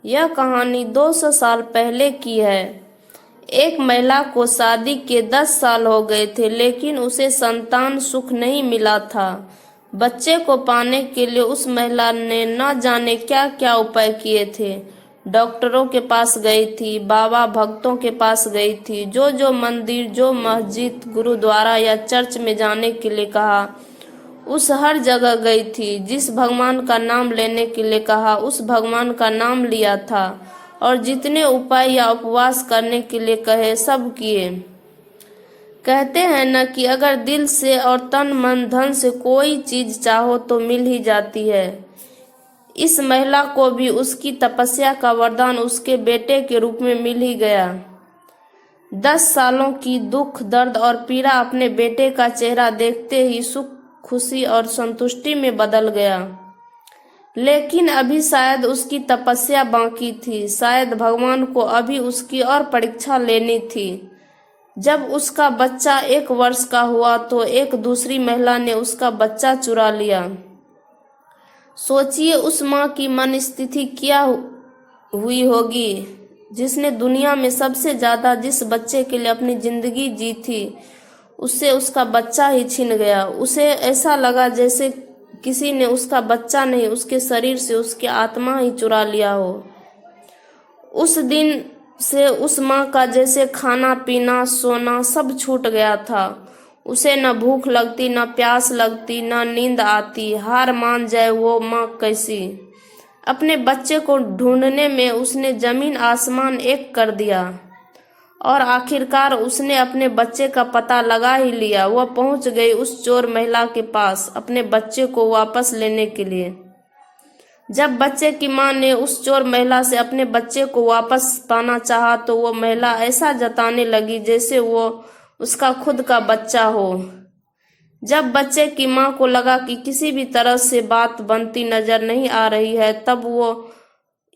यह कहानी 200 साल पहले की है। एक महिला को शादी के 10 साल हो गए थे, लेकिन उसे संतान सुख नहीं मिला था। बच्चे को पाने के लिए उस महिला ने न जाने क्या क्या उपाय किए थे। डॉक्टरों के पास गई थी, बाबा भक्तों के पास गई थी, जो मंदिर, जो मस्जिद, गुरुद्वारा या चर्च में जाने के लिए कहा, उस हर जगह गई थी। जिस भगवान का नाम लेने के लिए कहा, उस भगवान का नाम लिया था, और जितने उपाय या उपवास करने के लिए कहे, सब किए। कहते हैं न कि अगर दिल से और तन मन धन से कोई चीज चाहो तो मिल ही जाती है। इस महिला को भी उसकी तपस्या का वरदान उसके बेटे के रूप में मिल ही गया। 10 सालों की दुख, दर्द और पीड़ा अपने बेटे का चेहरा देखते ही सुख, खुशी और संतुष्टि में बदल गया। लेकिन अभी शायद उसकी तपस्या बाकी थी। शायद भगवान को अभी उसकी और परीक्षा लेनी थी। जब उसका बच्चा 1 वर्ष का हुआ तो एक दूसरी महिला ने उसका बच्चा चुरा लिया। सोचिए उस माँ की मन स्थिति क्या हुई होगी, जिसने दुनिया में सबसे ज्यादा जिस बच्चे के लिए अपनी जिंदगी जी थी, उससे उसका बच्चा ही छिन गया। उसे ऐसा लगा जैसे किसी ने उसका बच्चा नहीं, उसके शरीर से उसकी आत्मा ही चुरा लिया हो। उस दिन से उस माँ का जैसे खाना पीना सोना सब छूट गया था। उसे न भूख लगती, न प्यास लगती, न नींद आती। हार मान जाए वो माँ कैसी। अपने बच्चे को ढूंढने में उसने जमीन आसमान एक कर दिया, और आखिरकार उसने अपने बच्चे का पता लगा ही लिया। वह पहुंच गई उस चोर महिला के पास अपने बच्चे को वापस लेने के लिए। जब बच्चे की मां ने उस चोर महिला से अपने बच्चे को वापस पाना चाहा, तो वो महिला ऐसा जताने लगी जैसे वो उसका खुद का बच्चा हो। जब बच्चे की मां को लगा कि किसी भी तरह से बात बनती नजर नहीं आ रही है, तब वो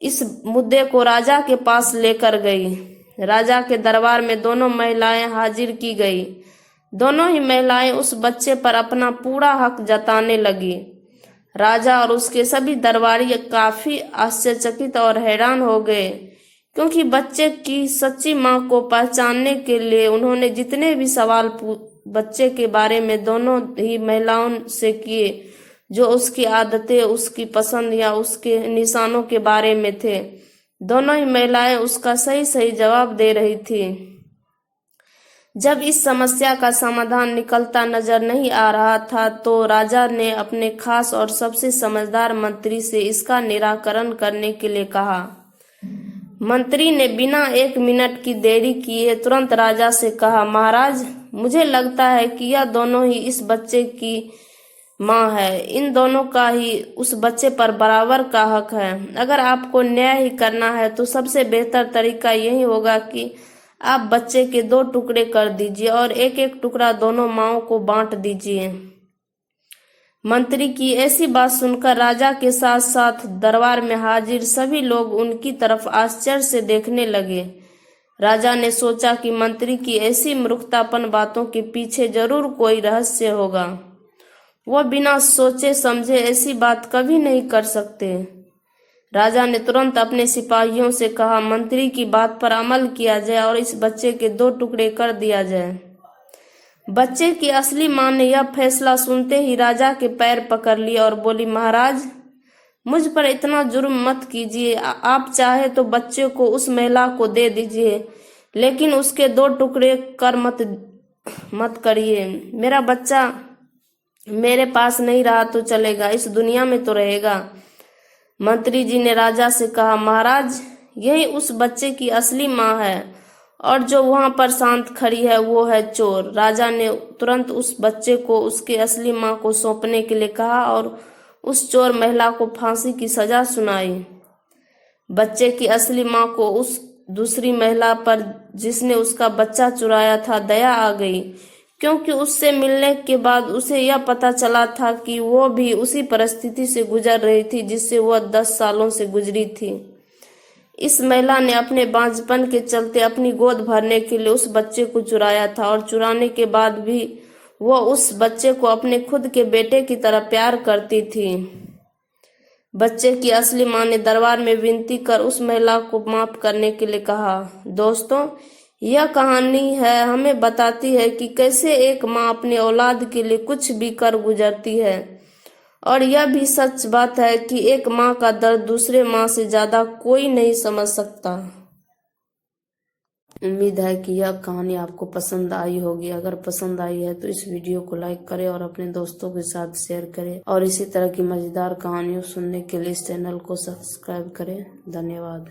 इस मुद्दे को राजा के पास लेकर गई। राजा के दरबार में दोनों महिलाएं हाजिर की गई। दोनों ही महिलाएं उस बच्चे पर अपना पूरा हक जताने लगी। राजा और उसके सभी दरबारी काफी आश्चर्यचकित और हैरान हो गए, क्योंकि बच्चे की सच्ची मां को पहचानने के लिए उन्होंने जितने भी सवाल बच्चे के बारे में दोनों ही महिलाओं से किए, जो उसकी आदतें, उसकी पसंद या उसके निशानों के बारे में थे, दोनों ही महिलाएं उसका सही सही जवाब दे रही थी। जब इस समस्या का समाधान निकलता नजर नहीं आ रहा था, तो राजा ने अपने खास और सबसे समझदार मंत्री से इसका निराकरण करने के लिए कहा। मंत्री ने बिना 1 मिनट की देरी किए तुरंत राजा से कहा, महाराज, मुझे लगता है कि यह दोनों ही इस बच्चे की माँ है। इन दोनों का ही उस बच्चे पर बराबर का हक है। अगर आपको न्याय ही करना है तो सबसे बेहतर तरीका यही होगा कि आप बच्चे के 2 टुकड़े कर दीजिए और एक एक टुकड़ा दोनों माँओं को बांट दीजिए। मंत्री की ऐसी बात सुनकर राजा के साथ साथ दरबार में हाजिर सभी लोग उनकी तरफ आश्चर्य से देखने लगे। राजा ने सोचा कि मंत्री की ऐसी मूर्खतापन बातों के पीछे जरूर कोई रहस्य होगा। वह बिना सोचे समझे ऐसी बात कभी नहीं कर सकते। राजा ने तुरंत अपने सिपाहियों से कहा, मंत्री की बात पर अमल किया जाए और इस बच्चे के 2 टुकड़े कर दिया जाए। बच्चे की असली मां ने यह फैसला सुनते ही राजा के पैर पकड़ लिए और बोली, महाराज, मुझ पर इतना जुर्म मत कीजिए। आप चाहे तो बच्चे को उस महिला को दे दीजिए, लेकिन उसके 2 टुकड़े कर मत करिए। मेरा बच्चा मेरे पास नहीं रहा तो चलेगा, इस दुनिया में तो रहेगा। मंत्री जी ने राजा से कहा, महाराज, यही उस बच्चे की असली माँ है, और जो वहां पर शांत खड़ी है वो है चोर। राजा ने तुरंत उस बच्चे को उसके असली माँ को सौंपने के लिए कहा और उस चोर महिला को फांसी की सजा सुनाई। बच्चे की असली माँ को उस दूसरी महिला पर जिसने उसका बच्चा चुराया था दया आ गई, क्योंकि उससे मिलने के बाद उसे यह पता चला था कि वो भी उसी परिस्थिति से गुजर रही थी जिससे वह 10 सालों से गुजरी थी। इस महिला ने अपने बांझपन के चलते अपनी गोद भरने के लिए उस बच्चे को चुराया था, और चुराने के बाद भी वो उस बच्चे को अपने खुद के बेटे की तरह प्यार करती थी। बच्चे की असली मां ने दरबार में विनती कर उस महिला को माफ करने के लिए कहा। दोस्तों, यह कहानी है हमें बताती है कि कैसे एक माँ अपने औलाद के लिए कुछ भी कर गुजरती है, और यह भी सच बात है कि एक माँ का दर्द दूसरे माँ से ज्यादा कोई नहीं समझ सकता। उम्मीद है कि यह कहानी आपको पसंद आई होगी। अगर पसंद आई है तो इस वीडियो को लाइक करें और अपने दोस्तों के साथ शेयर करें, और इसी तरह की मजेदार कहानियों सुनने के लिए इस चैनल को सब्सक्राइब करें। धन्यवाद।